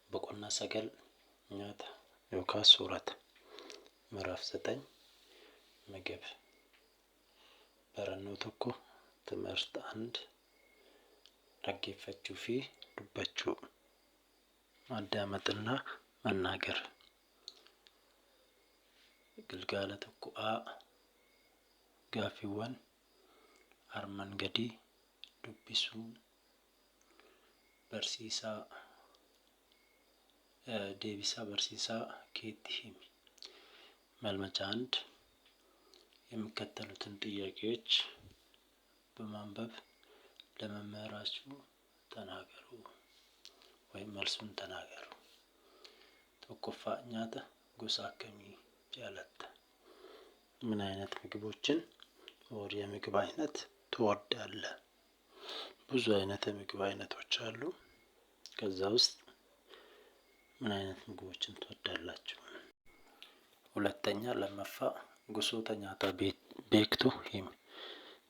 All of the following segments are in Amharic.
boqonnaa 9 nyaata yookaan soorata ምዕራፍ 9 ምግብ barannoo tokko ትምህርት 1 dhaggeeffachuu fi dubbachuu ማዳመጥና መናገር ግልጋላ tokko gaaffiiwwan armaan gadii dubbisuu barsiisaa deebisaa barsiisaa keetti himi መልመጃ 1 የሚከተሉትን ጥያቄዎች በማንበብ ለመምህራችሁ ተናገሩ ወይም መልሱን ተናገሩ። tokkoffaa nyaata gosa akkamii jaalatta? ምን አይነት ምግቦችን የምግብ አይነት ትወዳለህ? ብዙ አይነት የምግብ አይነቶች አሉ። ከዛ ውስጥ ምን አይነት ምግቦችን ትወዳላችሁ? ሁለተኛ ለመፋ ጎሶታ ኛታ ቤክቱ ሂም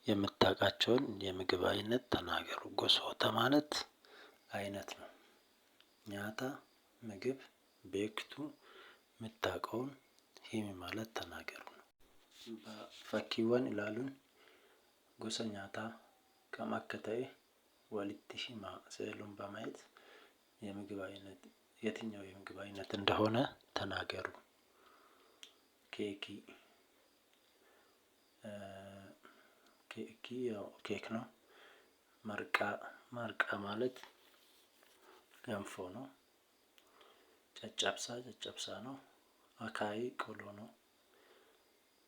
የምታውቃቸውን የምግብ አይነት ተናገሩ። ጎሶታ ማለት አይነት ነው። ኛታ ምግብ ቤክቱ የምታውቀውን ሂም ማለት ተናገሩ ነው። በፈኪዋን ይላሉን ጎሳ ኛታ ከማከታዬ ወልቲ ሂማ ስዕሉን በማየት የምግብ አይነት የትኛው የምግብ አይነት እንደሆነ ተናገሩ። ኬክ ነው። ማርቃ ማለት ገንፎ ነው። ጨጨብሳ ነው። አካይ ቆሎ ነው።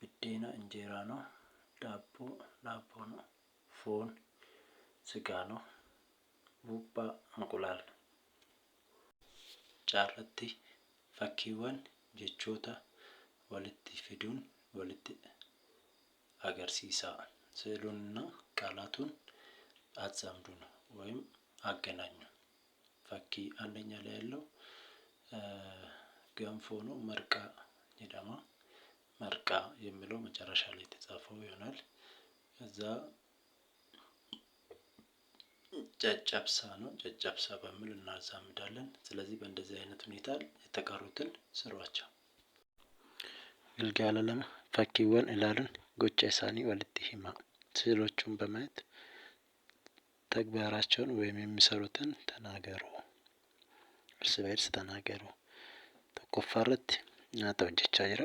ብዴና እንጀራ ነው። ዳቦ ነው። ፎን ስጋ ነው። ቡባ እንቁላል። ጫረቲ fakkiiwwan jechoota walitti fiduun walitti agarsiisa ስዕሉንና ቃላቱን አዛምዱ ነው ወይም አገናኙ። ፈኪ አንደኛ ላይ ያለው ገንፎ ነው። መርቃ ይደማ መርቃ የሚለው መጨረሻ ላይ ተጻፈው ይሆናል። እዛ ጨጨብሳ ነው። ጨጨብሳ በሚል እናዛምዳለን። ስለዚህ በእንደዚህ አይነት ሁኔታ የተቀሩትን ስሯቸው። ግልጋላ ፈኪወን ይላሉን ጎቻ ሳኒ ወልቲ ሂማ ስዕሎቹን በማየት ተግባራቸውን ወይም የሚሰሩትን ተናገሩ። እርስ በርስ ተናገሩ። ተቆፋረት ኛታ ወጀቻ ጅራ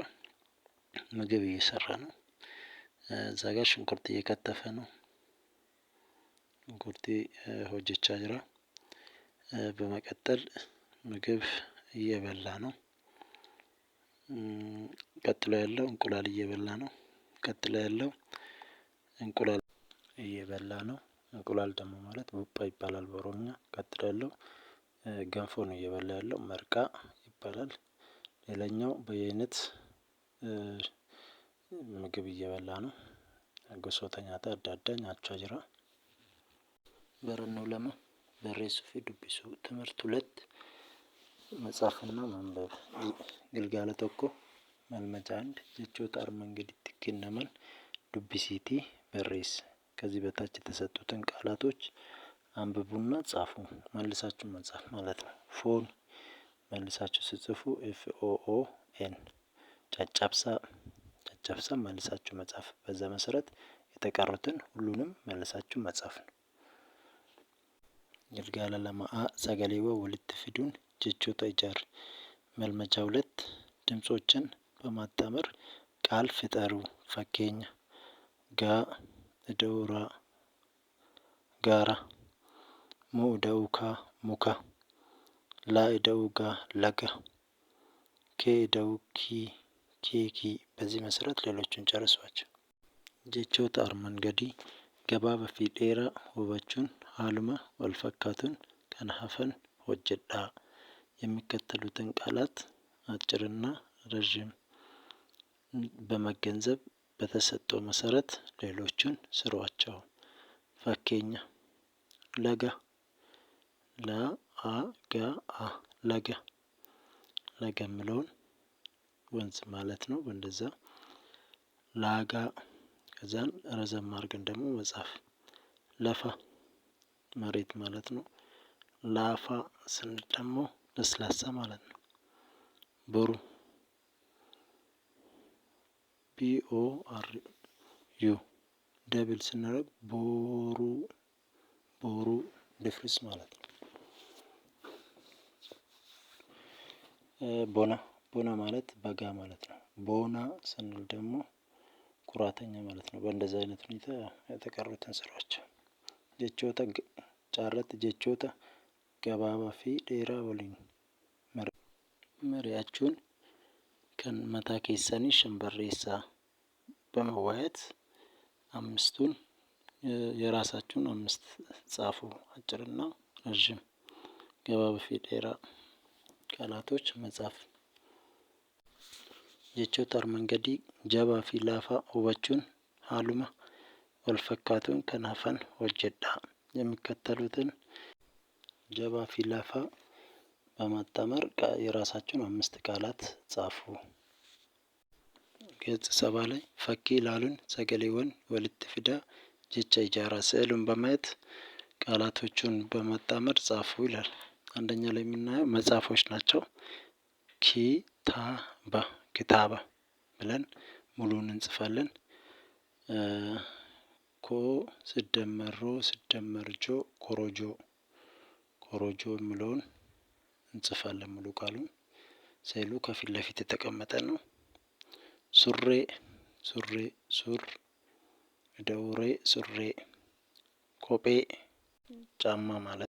ምግብ እየሰራ ነው። እዛ ጋር ሽንኩርት እየከተፈ ነው። ሽንኩርት ሆጀቻ ጅራ። በመቀጠል ምግብ እየበላ ነው። ቀጥሎ ያለው እንቁላል እየበላ ነው። ቀጥሎ ያለው እንቁላል እየበላ ነው። እንቁላል ደግሞ ማለት ቡባ ይባላል በኦሮምኛ። ቀጥሎ ያለው ገንፎ ነው እየበላ ያለው መርቃ ይባላል። ሌላኛው በየአይነት ምግብ እየበላ ነው። ጎሶታ ኛታ አዳዳ ኛቻ ጅራ። barannoo 2 barreessuu fi dubbisuu ትምህርት 2 መጻፍና ማንበብ ግልጋላ tokko መልመጃ 1 jechoota armaan gaditti kennaman ዱቢሲቲ barreessi። ከዚህ በታች የተሰጡትን ቃላቶች አንብቡና ጻፉ። መልሳችሁ መጻፍ ማለት ነው። ፎን መልሳችሁ ጽፉ FOON። ጨጨብሳ መልሳችሁ መጻፍ። በዛ መሰረት የተቀሩትን ሁሉንም መልሳችሁ መጻፍ ነው። ግልጋላ ለማአ ሰገሌዋ ወልት ፊዱን jechoota ijaar መልመጃ 2 ድምጾችን በማጣመር ቃል ፍጠሩ። ፈኬኛ ደውራ ጋራ ደውካ ሙካ ደውጋ ለጋ ደውኪ ኬኪ። በዚህ መሰረት ሌሎችን ጨርሷቸው። jechoota armaan gadii gabaabaa fi dheeraa hubachuun haaluma walfakkaatuun kan hafan hojjedhaa። የሚከተሉትን ቃላት አጭርና ረጅም በመገንዘብ በተሰጠው መሰረት ሌሎችን ስሯቸው። ፈኬኛ ለጋ ለጋ የሚለውን ወንዝ ማለት ነው። እንደዛ ላጋ ከዛን ረዘም አድርገን ደግሞ መጻፍ። ለፋ መሬት ማለት ነው። ላፋ ስንል ደግሞ ለስላሳ ማለት ነው። ቦሩ BORU ደብል ስናደርግ ቦሩ ድፍርስ ማለት ነው። ቦና ማለት በጋ ማለት ነው። ቦና ስንል ደግሞ ኩራተኛ ማለት ነው። በእንደዚህ አይነት ሁኔታ የተቀሩትን ስራዎች ጀቾታ ጫረት ጀቾታ ገባባ ፊ ዴራ ወሊን መሪያችሁን ከመታ ኬሰኒ ሸንበሬሳ በመወያየት አምስቱን የራሳችሁን 5 ጻፉ። አጭርና ረዥም ገባባ ፊ ዴራ ቃላቶች መጻፍ። jechoota armaan gadii jabaa fi laafaa hubachuun haaluma walfakkaatuun kan hafan hojjedhaa የሚከተሉትን ጀባ ፊላፋ በማጣመር የራሳችሁን 5 ቃላት ጻፉ። ገጽ 70 ላይ ፈኪ ላሉን ሰገሌወን ወልት ፊዳ ጀቻ ኢጃራ ስዕሉን በማየት ቃላቶቹን በማጣመር ጻፉ ይላል። አንደኛ ላይ የምናየው መጽሐፎች ናቸው። ኪታባ ብለን ሙሉውን እንጽፋለን። ኮ ሲደመር ሮ ሲደመር ጆ ኮሮጆ የሚለውን እንጽፋለን ሙሉ ቃሉን። ስዕሉ ከፊት ለፊት የተቀመጠ ነው። ሱር ደውሬ ሱሬ ኮጴ ጫማ ማለት